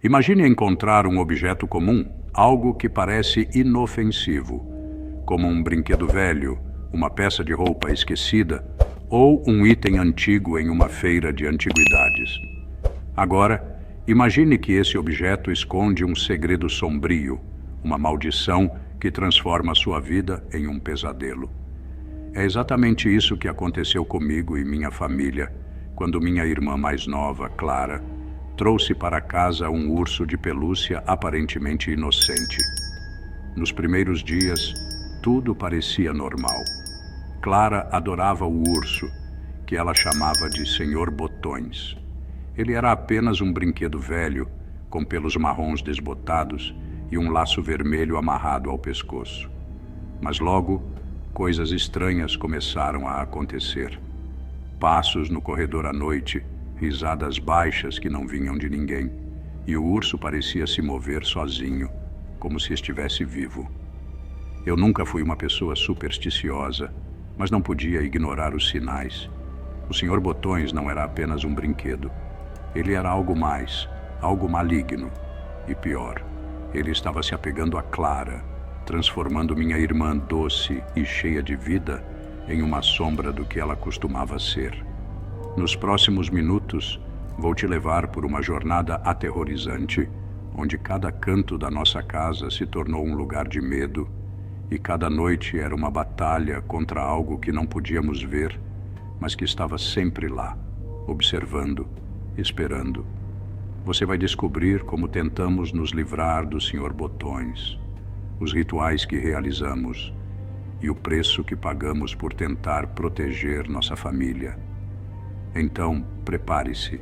Imagine encontrar um objeto comum, algo que parece inofensivo, como um brinquedo velho, uma peça de roupa esquecida ou um item antigo em uma feira de antiguidades. Agora, imagine que esse objeto esconde um segredo sombrio, uma maldição que transforma sua vida em um pesadelo. É exatamente isso que aconteceu comigo e minha família, quando minha irmã mais nova, Clara, trouxe para casa um urso de pelúcia aparentemente inocente. Nos primeiros dias, tudo parecia normal. Clara adorava o urso, que ela chamava de Senhor Botões. Ele era apenas um brinquedo velho, com pelos marrons desbotados e um laço vermelho amarrado ao pescoço. Mas logo, coisas estranhas começaram a acontecer. Passos no corredor à noite, risadas baixas que não vinham de ninguém, e o urso parecia se mover sozinho, como se estivesse vivo. Eu nunca fui uma pessoa supersticiosa, mas não podia ignorar os sinais. O Senhor Botões não era apenas um brinquedo. Ele era algo mais, algo maligno. E pior, ele estava se apegando a Clara, transformando minha irmã doce e cheia de vida em uma sombra do que ela costumava ser. Nos próximos minutos, vou te levar por uma jornada aterrorizante, onde cada canto da nossa casa se tornou um lugar de medo e cada noite era uma batalha contra algo que não podíamos ver, mas que estava sempre lá, observando, esperando. Você vai descobrir como tentamos nos livrar do Senhor Botões, os rituais que realizamos e o preço que pagamos por tentar proteger nossa família. Então, prepare-se,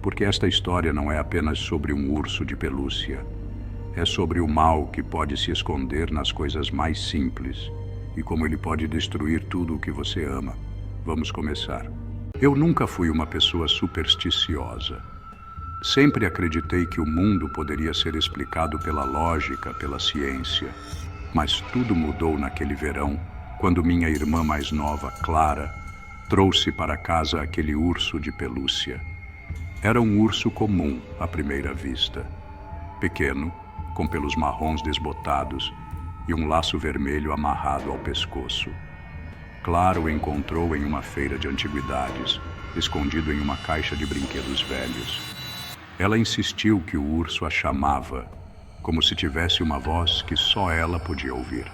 porque esta história não é apenas sobre um urso de pelúcia. É sobre o mal que pode se esconder nas coisas mais simples e como ele pode destruir tudo o que você ama. Vamos começar. Eu nunca fui uma pessoa supersticiosa. Sempre acreditei que o mundo poderia ser explicado pela lógica, pela ciência. Mas tudo mudou naquele verão, quando minha irmã mais nova, Clara, trouxe para casa aquele urso de pelúcia. Era um urso comum à primeira vista. Pequeno, com pelos marrons desbotados e um laço vermelho amarrado ao pescoço. Clara o encontrou em uma feira de antiguidades, escondido em uma caixa de brinquedos velhos. Ela insistiu que o urso a chamava, como se tivesse uma voz que só ela podia ouvir.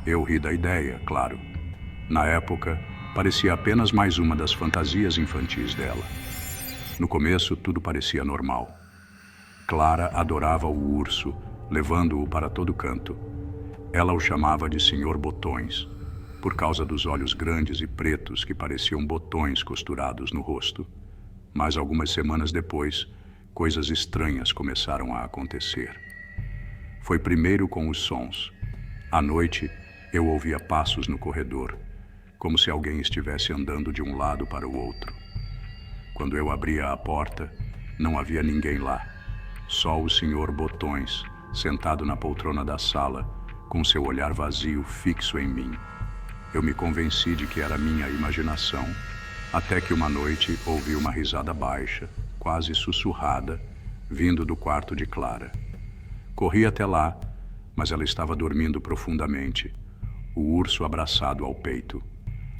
Eu ri da ideia, claro. Na época, parecia apenas mais uma das fantasias infantis dela. No começo, tudo parecia normal. Clara adorava o urso, levando-o para todo canto. Ela o chamava de Senhor Botões, por causa dos olhos grandes e pretos que pareciam botões costurados no rosto. Mas algumas semanas depois, coisas estranhas começaram a acontecer. Foi primeiro com os sons. À noite, eu ouvia passos no corredor, como se alguém estivesse andando de um lado para o outro. Quando eu abria a porta, não havia ninguém lá. Só o Senhor Botões, sentado na poltrona da sala, com seu olhar vazio fixo em mim. Eu me convenci de que era minha imaginação, até que uma noite ouvi uma risada baixa, quase sussurrada, vindo do quarto de Clara. Corri até lá, mas ela estava dormindo profundamente, o urso abraçado ao peito.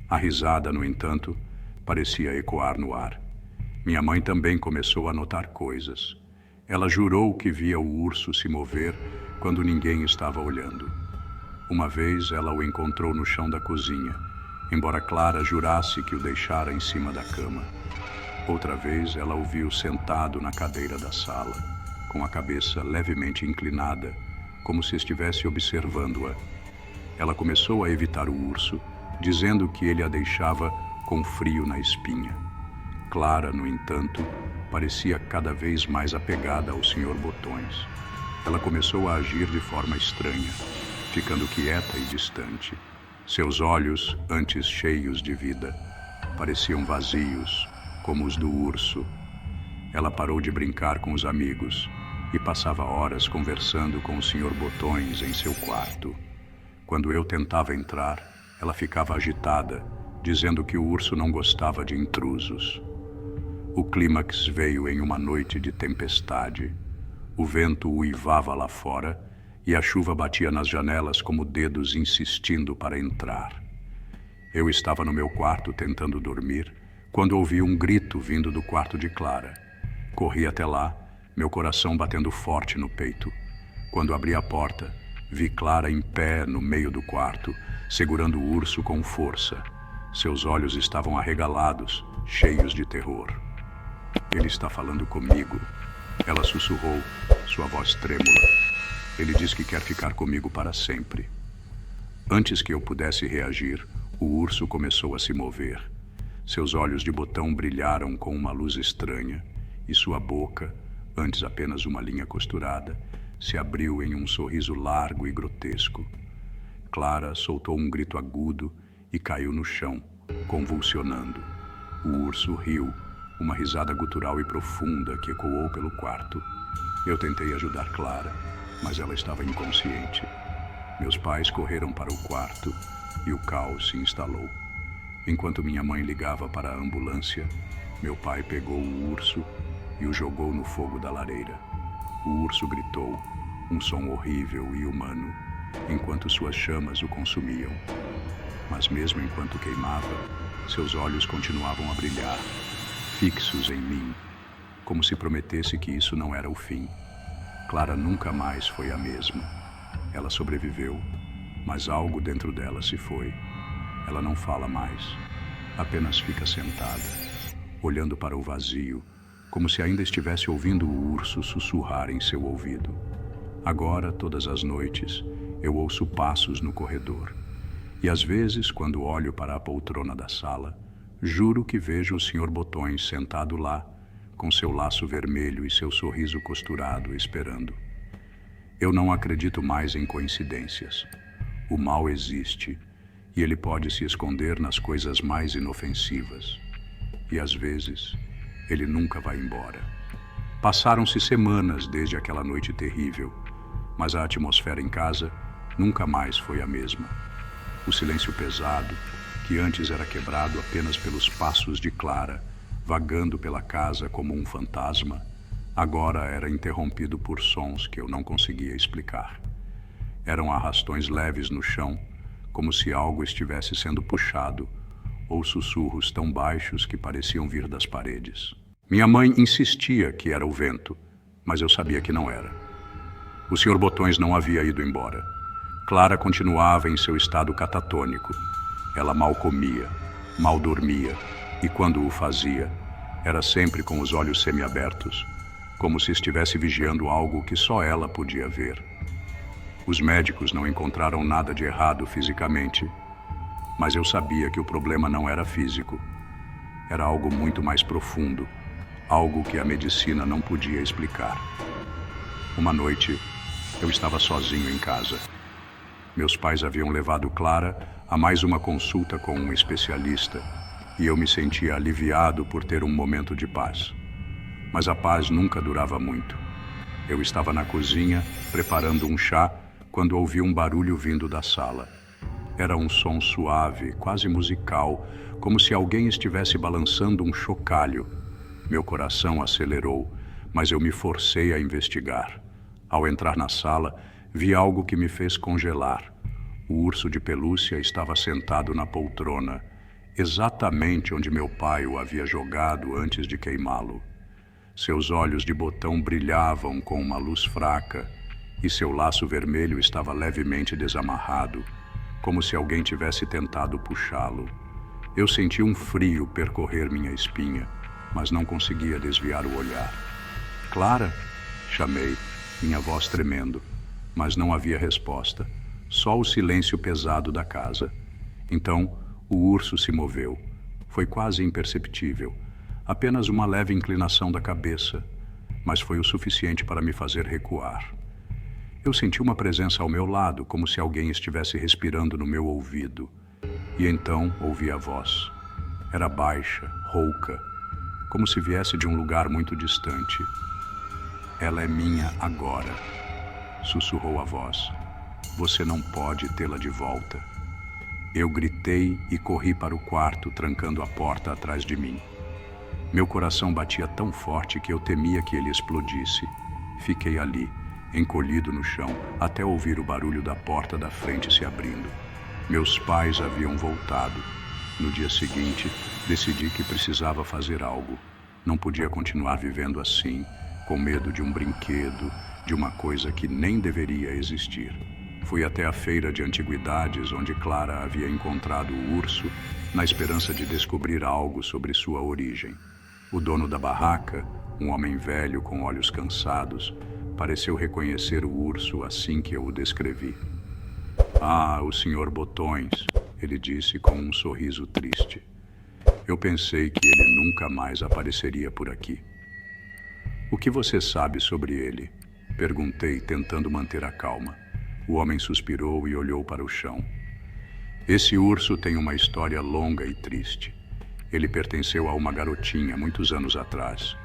A risada, no entanto, parecia ecoar no ar. Minha mãe também começou a notar coisas. Ela jurou que via o urso se mover quando ninguém estava olhando. Uma vez ela o encontrou no chão da cozinha, embora Clara jurasse que o deixara em cima da cama. Outra vez ela o viu sentado na cadeira da sala, com a cabeça levemente inclinada, como se estivesse observando-a. Ela começou a evitar o urso, dizendo que ele a deixava com frio na espinha. Clara, no entanto, parecia cada vez mais apegada ao Senhor Botões. Ela começou a agir de forma estranha, ficando quieta e distante. Seus olhos, antes cheios de vida, pareciam vazios, como os do urso. Ela parou de brincar com os amigos e passava horas conversando com o Senhor Botões em seu quarto. Quando eu tentava entrar, ela ficava agitada, dizendo que o urso não gostava de intrusos. O clímax veio em uma noite de tempestade. O vento uivava lá fora e a chuva batia nas janelas como dedos insistindo para entrar. Eu estava no meu quarto tentando dormir, quando ouvi um grito vindo do quarto de Clara. Corri até lá, meu coração batendo forte no peito. Quando abri a porta, vi Clara em pé no meio do quarto, segurando o urso com força. Seus olhos estavam arregalados, cheios de terror. Ele está falando comigo. Ela sussurrou, sua voz trêmula. Ele diz que quer ficar comigo para sempre. Antes que eu pudesse reagir, o urso começou a se mover. Seus olhos de botão brilharam com uma luz estranha, e sua boca, antes apenas uma linha costurada, se abriu em um sorriso largo e grotesco. Clara soltou um grito agudo e caiu no chão, convulsionando. O urso riu, uma risada gutural e profunda que ecoou pelo quarto. Eu tentei ajudar Clara, mas ela estava inconsciente. Meus pais correram para o quarto e o caos se instalou. Enquanto minha mãe ligava para a ambulância, meu pai pegou o urso e o jogou no fogo da lareira. O urso gritou, um som horrível e humano, enquanto suas chamas o consumiam. Mas mesmo enquanto queimava, seus olhos continuavam a brilhar, fixos em mim, como se prometesse que isso não era o fim. Clara nunca mais foi a mesma. Ela sobreviveu, mas algo dentro dela se foi. Ela não fala mais, apenas fica sentada, olhando para o vazio, como se ainda estivesse ouvindo o urso sussurrar em seu ouvido. Agora, todas as noites, eu ouço passos no corredor. E às vezes, quando olho para a poltrona da sala, juro que vejo o Sr. Botões sentado lá, com seu laço vermelho e seu sorriso costurado, esperando. Eu não acredito mais em coincidências. O mal existe, e ele pode se esconder nas coisas mais inofensivas. E às vezes, ele nunca vai embora. Passaram-se semanas desde aquela noite terrível, mas a atmosfera em casa nunca mais foi a mesma. O silêncio pesado, que antes era quebrado apenas pelos passos de Clara, vagando pela casa como um fantasma, agora era interrompido por sons que eu não conseguia explicar. Eram arrastões leves no chão, como se algo estivesse sendo puxado, ou sussurros tão baixos que pareciam vir das paredes. Minha mãe insistia que era o vento, mas eu sabia que não era. O Sr. Botões não havia ido embora. Clara continuava em seu estado catatônico. Ela mal comia, mal dormia, e quando o fazia, era sempre com os olhos semiabertos, como se estivesse vigiando algo que só ela podia ver. Os médicos não encontraram nada de errado fisicamente, mas eu sabia que o problema não era físico. Era algo muito mais profundo, algo que a medicina não podia explicar. Uma noite, eu estava sozinho em casa. Meus pais haviam levado Clara a mais uma consulta com um especialista, e eu me sentia aliviado por ter um momento de paz. Mas a paz nunca durava muito. Eu estava na cozinha, preparando um chá, quando ouvi um barulho vindo da sala. Era um som suave, quase musical, como se alguém estivesse balançando um chocalho. Meu coração acelerou, mas eu me forcei a investigar. Ao entrar na sala, vi algo que me fez congelar. O urso de pelúcia estava sentado na poltrona, exatamente onde meu pai o havia jogado antes de queimá-lo. Seus olhos de botão brilhavam com uma luz fraca, e seu laço vermelho estava levemente desamarrado, como se alguém tivesse tentado puxá-lo. Eu senti um frio percorrer minha espinha, mas não conseguia desviar o olhar. "Clara?" chamei, minha voz tremendo, mas não havia resposta, só o silêncio pesado da casa. Então, o urso se moveu. Foi quase imperceptível, apenas uma leve inclinação da cabeça, mas foi o suficiente para me fazer recuar. Eu senti uma presença ao meu lado, como se alguém estivesse respirando no meu ouvido. E então ouvi a voz. Era baixa, rouca, como se viesse de um lugar muito distante. "Ela é minha agora", sussurrou a voz. "Você não pode tê-la de volta." Eu gritei e corri para o quarto, trancando a porta atrás de mim. Meu coração batia tão forte que eu temia que ele explodisse. Fiquei ali, encolhido no chão, até ouvir o barulho da porta da frente se abrindo. Meus pais haviam voltado. No dia seguinte, decidi que precisava fazer algo. Não podia continuar vivendo assim, com medo de um brinquedo, de uma coisa que nem deveria existir. Fui até a feira de antiguidades, onde Clara havia encontrado o urso, na esperança de descobrir algo sobre sua origem. O dono da barraca, um homem velho com olhos cansados, pareceu reconhecer o urso assim que eu o descrevi. "Ah, o Sr. Botões", ele disse com um sorriso triste. Eu pensei que ele nunca mais apareceria por aqui. "O que você sabe sobre ele?", perguntei, tentando manter a calma. O homem suspirou e olhou para o chão. "Esse urso tem uma história longa e triste. Ele pertenceu a uma garotinha muitos anos atrás.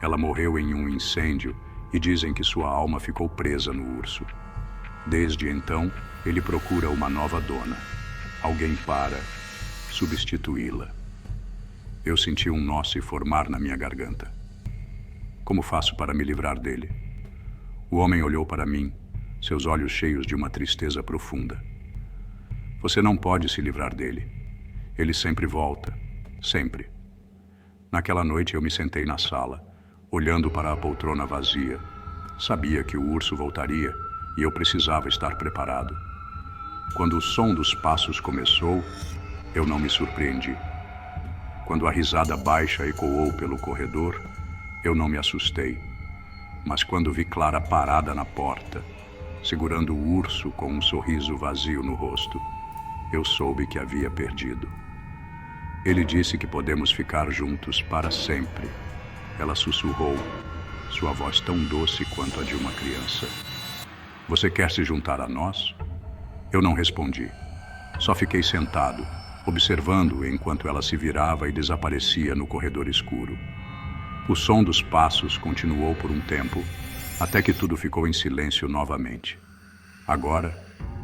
Ela morreu em um incêndio e dizem que sua alma ficou presa no urso. Desde então, ele procura uma nova dona, alguém para substituí-la." Eu senti um nó se formar na minha garganta. "Como faço para me livrar dele?" O homem olhou para mim, seus olhos cheios de uma tristeza profunda. "Você não pode se livrar dele. Ele sempre volta, sempre." Naquela noite eu me sentei na sala, olhando para a poltrona vazia. Sabia que o urso voltaria e eu precisava estar preparado. Quando o som dos passos começou, eu não me surpreendi. Quando a risada baixa ecoou pelo corredor, eu não me assustei. Mas quando vi Clara parada na porta, segurando o urso com um sorriso vazio no rosto, eu soube que havia perdido. "Ele disse que podemos ficar juntos para sempre", ela sussurrou, sua voz tão doce quanto a de uma criança. "Você quer se juntar a nós?" Eu não respondi. Só fiquei sentado, observando enquanto ela se virava e desaparecia no corredor escuro. O som dos passos continuou por um tempo, até que tudo ficou em silêncio novamente. Agora,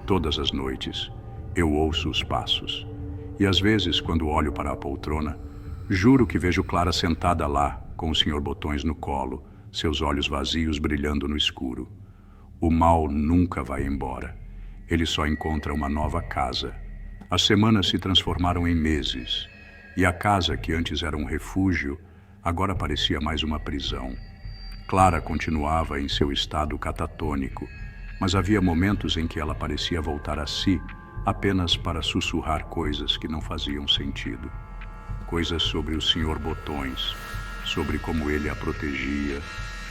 todas as noites, eu ouço os passos. E às vezes, quando olho para a poltrona, juro que vejo Clara sentada lá, com o Sr. Botões no colo, seus olhos vazios brilhando no escuro. O mal nunca vai embora. Ele só encontra uma nova casa. As semanas se transformaram em meses, e a casa que antes era um refúgio, agora parecia mais uma prisão. Clara continuava em seu estado catatônico, mas havia momentos em que ela parecia voltar a si, apenas para sussurrar coisas que não faziam sentido. Coisas sobre o Sr. Botões, sobre como ele a protegia,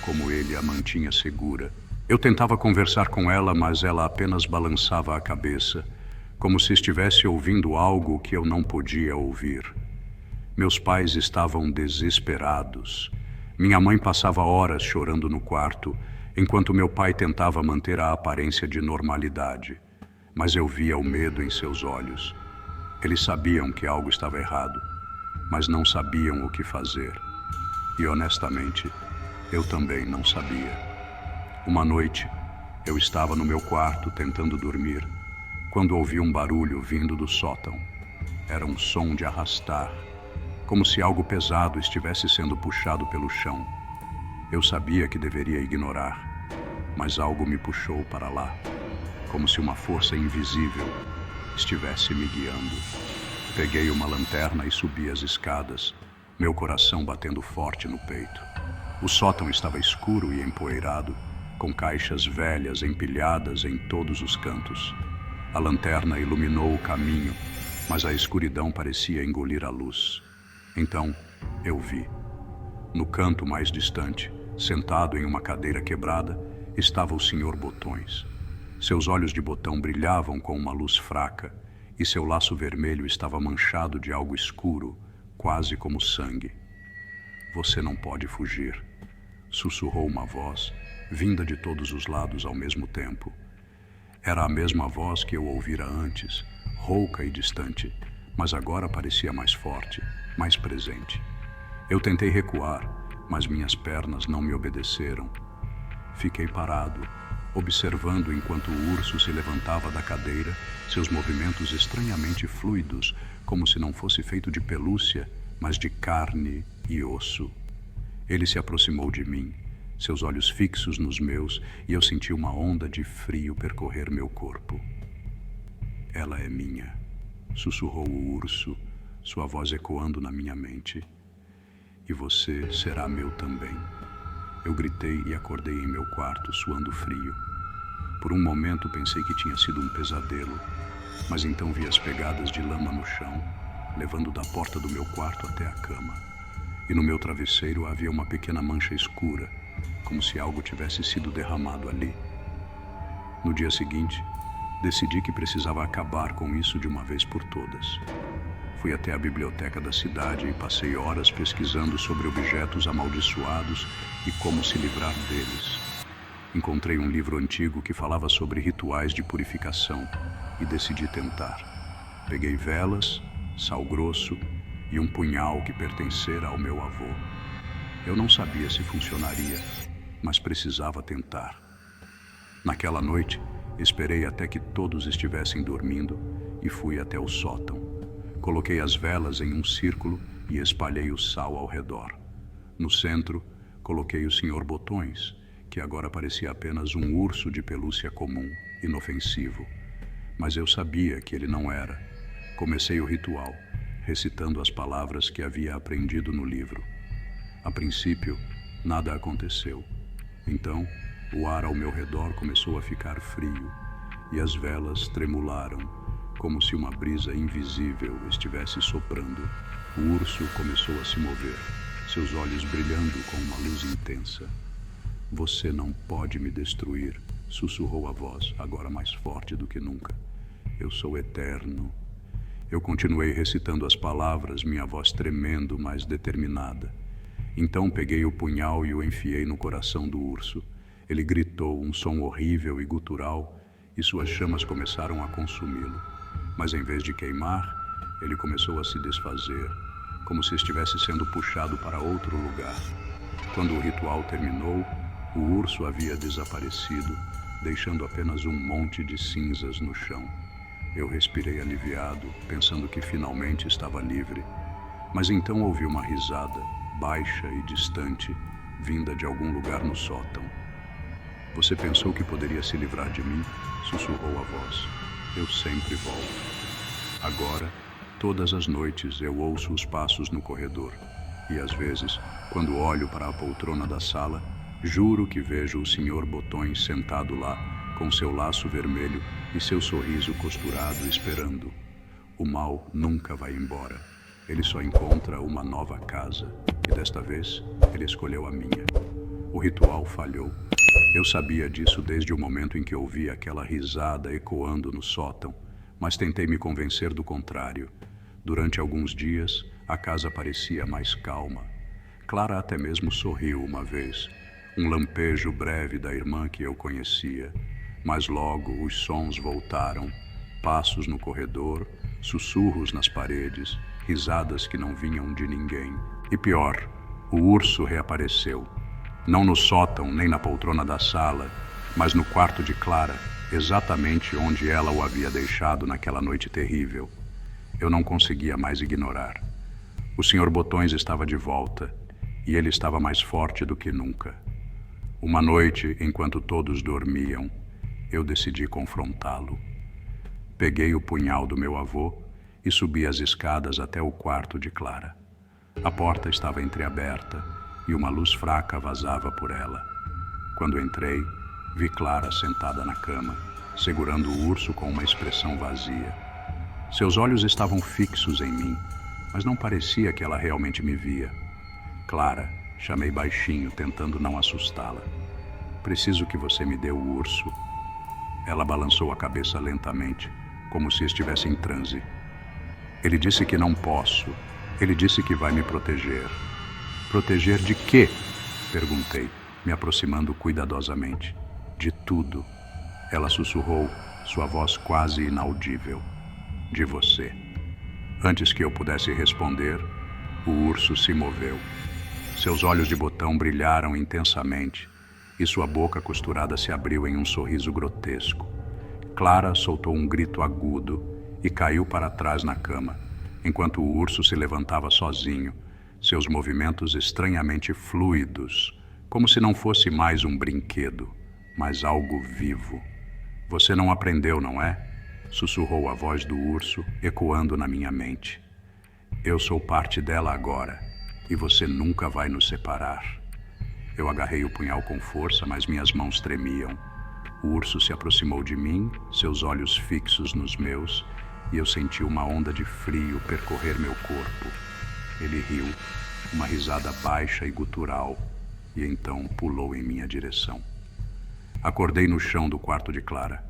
como ele a mantinha segura. Eu tentava conversar com ela, mas ela apenas balançava a cabeça, como se estivesse ouvindo algo que eu não podia ouvir. Meus pais estavam desesperados. Minha mãe passava horas chorando no quarto, enquanto meu pai tentava manter a aparência de normalidade. Mas eu via o medo em seus olhos. Eles sabiam que algo estava errado, mas não sabiam o que fazer. E honestamente, eu também não sabia. Uma noite, eu estava no meu quarto tentando dormir, quando ouvi um barulho vindo do sótão. Era um som de arrastar, como se algo pesado estivesse sendo puxado pelo chão. Eu sabia que deveria ignorar, mas algo me puxou para lá, como se uma força invisível estivesse me guiando. Peguei uma lanterna e subi as escadas, meu coração batendo forte no peito. O sótão estava escuro e empoeirado, com caixas velhas empilhadas em todos os cantos. A lanterna iluminou o caminho, mas a escuridão parecia engolir a luz. Então, eu vi. No canto mais distante, sentado em uma cadeira quebrada, estava o Sr. Botões. Seus olhos de botão brilhavam com uma luz fraca, e seu laço vermelho estava manchado de algo escuro, quase como sangue. "Você não pode fugir", sussurrou uma voz, vinda de todos os lados ao mesmo tempo. Era a mesma voz que eu ouvira antes, rouca e distante, mas agora parecia mais forte, mais presente. Eu tentei recuar, mas minhas pernas não me obedeceram. Fiquei parado, observando enquanto o urso se levantava da cadeira, seus movimentos estranhamente fluidos, como se não fosse feito de pelúcia, mas de carne e osso. Ele se aproximou de mim, seus olhos fixos nos meus, e eu senti uma onda de frio percorrer meu corpo. Ela é minha, sussurrou o urso, sua voz ecoando na minha mente. E você será meu também. Eu gritei e acordei em meu quarto, suando frio. Por um momento pensei que tinha sido um pesadelo, mas então vi as pegadas de lama no chão, levando da porta do meu quarto até a cama. E no meu travesseiro havia uma pequena mancha escura, como se algo tivesse sido derramado ali. No dia seguinte, decidi que precisava acabar com isso de uma vez por todas. Fui até a biblioteca da cidade e passei horas pesquisando sobre objetos amaldiçoados e como se livrar deles. Encontrei um livro antigo que falava sobre rituais de purificação e decidi tentar. Peguei velas, sal grosso e um punhal que pertencera ao meu avô. Eu não sabia se funcionaria, mas precisava tentar. Naquela noite, esperei até que todos estivessem dormindo e fui até o sótão. Coloquei as velas em um círculo e espalhei o sal ao redor. No centro, coloquei o Sr. Botões, que agora parecia apenas um urso de pelúcia comum, inofensivo. Mas eu sabia que ele não era. Comecei o ritual, recitando as palavras que havia aprendido no livro. A princípio, nada aconteceu. Então, o ar ao meu redor começou a ficar frio e as velas tremularam, como se uma brisa invisível estivesse soprando. O urso começou a se mover, seus olhos brilhando com uma luz intensa. Você não pode me destruir, sussurrou a voz, agora mais forte do que nunca. Eu sou eterno. Eu continuei recitando as palavras, minha voz tremendo, mas determinada. Então peguei o punhal e o enfiei no coração do urso. Ele gritou, um som horrível e gutural, e suas chamas começaram a consumi-lo. Mas em vez de queimar, ele começou a se desfazer, como se estivesse sendo puxado para outro lugar. Quando o ritual terminou, o urso havia desaparecido, deixando apenas um monte de cinzas no chão. Eu respirei aliviado, pensando que finalmente estava livre. Mas então ouvi uma risada, baixa e distante, vinda de algum lugar no sótão. Você pensou que poderia se livrar de mim? Sussurrou a voz. Eu sempre volto. Agora, todas as noites eu ouço os passos no corredor. E às vezes, quando olho para a poltrona da sala, juro que vejo o Sr. Botões sentado lá, com seu laço vermelho e seu sorriso costurado esperando. O mal nunca vai embora. Ele só encontra uma nova casa. E desta vez, ele escolheu a minha. O ritual falhou. Eu sabia disso desde o momento em que ouvi aquela risada ecoando no sótão, mas tentei me convencer do contrário. Durante alguns dias, a casa parecia mais calma. Clara até mesmo sorriu uma vez, um lampejo breve da irmã que eu conhecia. Mas logo os sons voltaram, passos no corredor, sussurros nas paredes, risadas que não vinham de ninguém. E pior, o urso reapareceu. Não no sótão nem na poltrona da sala, mas no quarto de Clara, exatamente onde ela o havia deixado naquela noite terrível. Eu não conseguia mais ignorar. O Sr. Botões estava de volta, e ele estava mais forte do que nunca. Uma noite, enquanto todos dormiam, eu decidi confrontá-lo. Peguei o punhal do meu avô e subi as escadas até o quarto de Clara. A porta estava entreaberta e uma luz fraca vazava por ela. Quando entrei, vi Clara sentada na cama, segurando o urso com uma expressão vazia. Seus olhos estavam fixos em mim, mas não parecia que ela realmente me via. Clara, chamei baixinho, tentando não assustá-la. Preciso que você me dê o urso. Ela balançou a cabeça lentamente, como se estivesse em transe. Ele disse que não posso. Ele disse que vai me proteger. Proteger de quê? Perguntei, me aproximando cuidadosamente. De tudo. Ela sussurrou, sua voz quase inaudível. De você. Antes que eu pudesse responder, o urso se moveu. Seus olhos de botão brilharam intensamente e sua boca costurada se abriu em um sorriso grotesco. Clara soltou um grito agudo e caiu para trás na cama, enquanto o urso se levantava sozinho, seus movimentos estranhamente fluidos, como se não fosse mais um brinquedo, mas algo vivo. Você não aprendeu, não é? Sussurrou a voz do urso, ecoando na minha mente. Eu sou parte dela agora, e você nunca vai nos separar. Eu agarrei o punhal com força, mas minhas mãos tremiam. O urso se aproximou de mim, seus olhos fixos nos meus, e eu senti uma onda de frio percorrer meu corpo. Ele riu, uma risada baixa e gutural, e então pulou em minha direção. Acordei no chão do quarto de Clara,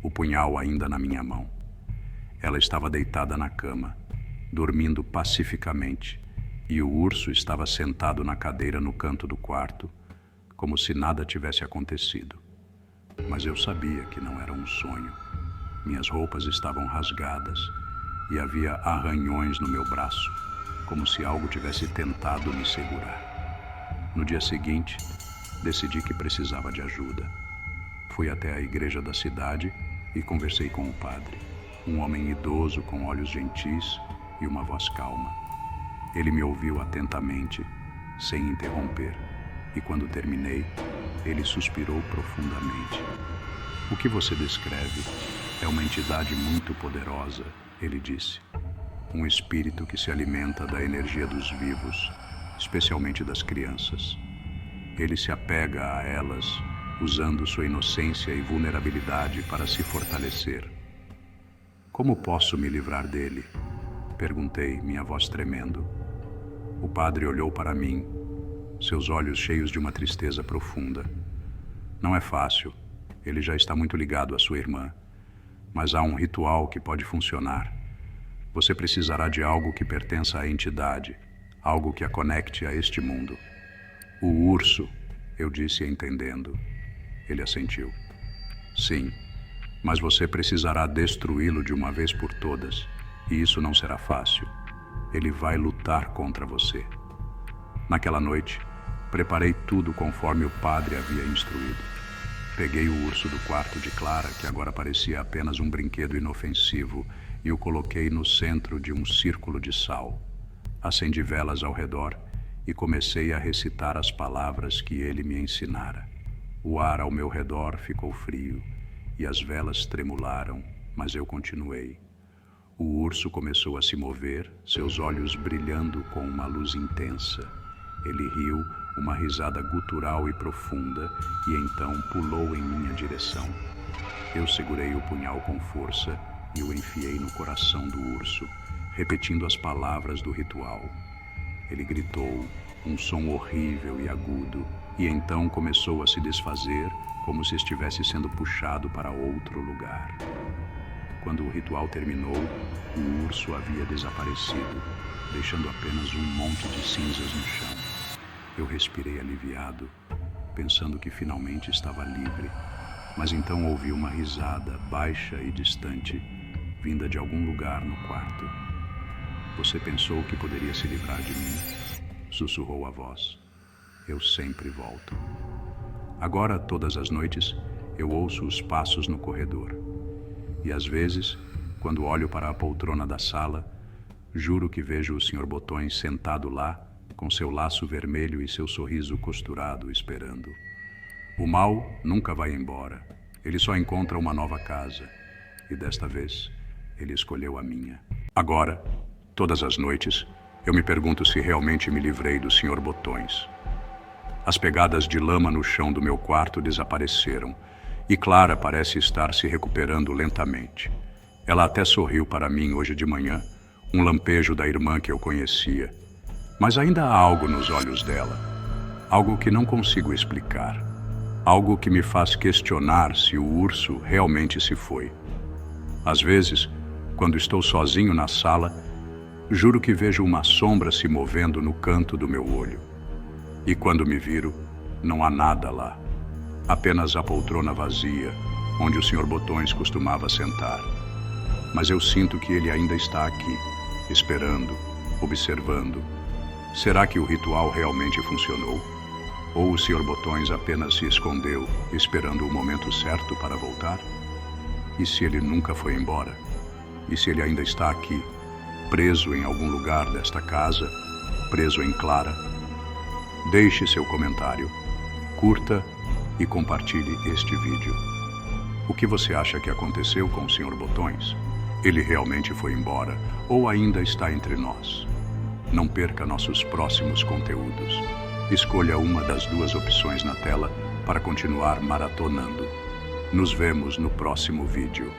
o punhal ainda na minha mão. Ela estava deitada na cama, dormindo pacificamente, e o urso estava sentado na cadeira no canto do quarto, como se nada tivesse acontecido. Mas eu sabia que não era um sonho. Minhas roupas estavam rasgadas e havia arranhões no meu braço, como se algo tivesse tentado me segurar. No dia seguinte, decidi que precisava de ajuda. Fui até a igreja da cidade e conversei com o padre, um homem idoso com olhos gentis e uma voz calma. Ele me ouviu atentamente, sem interromper, e quando terminei, ele suspirou profundamente. O que você descreve é uma entidade muito poderosa, ele disse. Um espírito que se alimenta da energia dos vivos, especialmente das crianças. Ele se apega a elas, usando sua inocência e vulnerabilidade para se fortalecer. Como posso me livrar dele? Perguntei, minha voz tremendo. O padre olhou para mim, seus olhos cheios de uma tristeza profunda. Não é fácil, ele já está muito ligado à sua irmã, mas há um ritual que pode funcionar. Você precisará de algo que pertença à entidade, algo que a conecte a este mundo. O urso, eu disse entendendo. Ele assentiu. Sim, mas você precisará destruí-lo de uma vez por todas, e isso não será fácil. Ele vai lutar contra você. Naquela noite, preparei tudo conforme o padre havia instruído. Peguei o urso do quarto de Clara, que agora parecia apenas um brinquedo inofensivo, e o coloquei no centro de um círculo de sal. Acendi velas ao redor e comecei a recitar as palavras que ele me ensinara. O ar ao meu redor ficou frio e as velas tremularam, mas eu continuei. O urso começou a se mover, seus olhos brilhando com uma luz intensa. Ele riu, uma risada gutural e profunda, e então pulou em minha direção. Eu segurei o punhal com força e o enfiei no coração do urso, repetindo as palavras do ritual. Ele gritou, um som horrível e agudo, e então começou a se desfazer, como se estivesse sendo puxado para outro lugar. Quando o ritual terminou, o urso havia desaparecido, deixando apenas um monte de cinzas no chão. Eu respirei aliviado, pensando que finalmente estava livre, mas então ouvi uma risada baixa e distante, vinda de algum lugar no quarto. Você pensou que poderia se livrar de mim? Sussurrou a voz. Eu sempre volto. Agora, todas as noites, eu ouço os passos no corredor. E às vezes, quando olho para a poltrona da sala, juro que vejo o Sr. Botões sentado lá, com seu laço vermelho e seu sorriso costurado, esperando. O mal nunca vai embora. Ele só encontra uma nova casa. E desta vez, ele escolheu a minha. Agora, todas as noites, eu me pergunto se realmente me livrei do Sr. Botões. As pegadas de lama no chão do meu quarto desapareceram, e Clara parece estar se recuperando lentamente. Ela até sorriu para mim hoje de manhã, um lampejo da irmã que eu conhecia. Mas ainda há algo nos olhos dela, algo que não consigo explicar, algo que me faz questionar se o urso realmente se foi. Às vezes, quando estou sozinho na sala, juro que vejo uma sombra se movendo no canto do meu olho. E quando me viro, não há nada lá. Apenas a poltrona vazia, onde o Sr. Botões costumava sentar. Mas eu sinto que ele ainda está aqui, esperando, observando. Será que o ritual realmente funcionou? Ou o Sr. Botões apenas se escondeu, esperando o momento certo para voltar? E se ele nunca foi embora? E se ele ainda está aqui, preso em algum lugar desta casa, preso em Clara? Deixe seu comentário. curta e compartilhe este vídeo. O que você acha que aconteceu com o Sr. Botões? Ele realmente foi embora ou ainda está entre nós? Não perca nossos próximos conteúdos. Escolha uma das duas opções na tela para continuar maratonando. Nos vemos no próximo vídeo.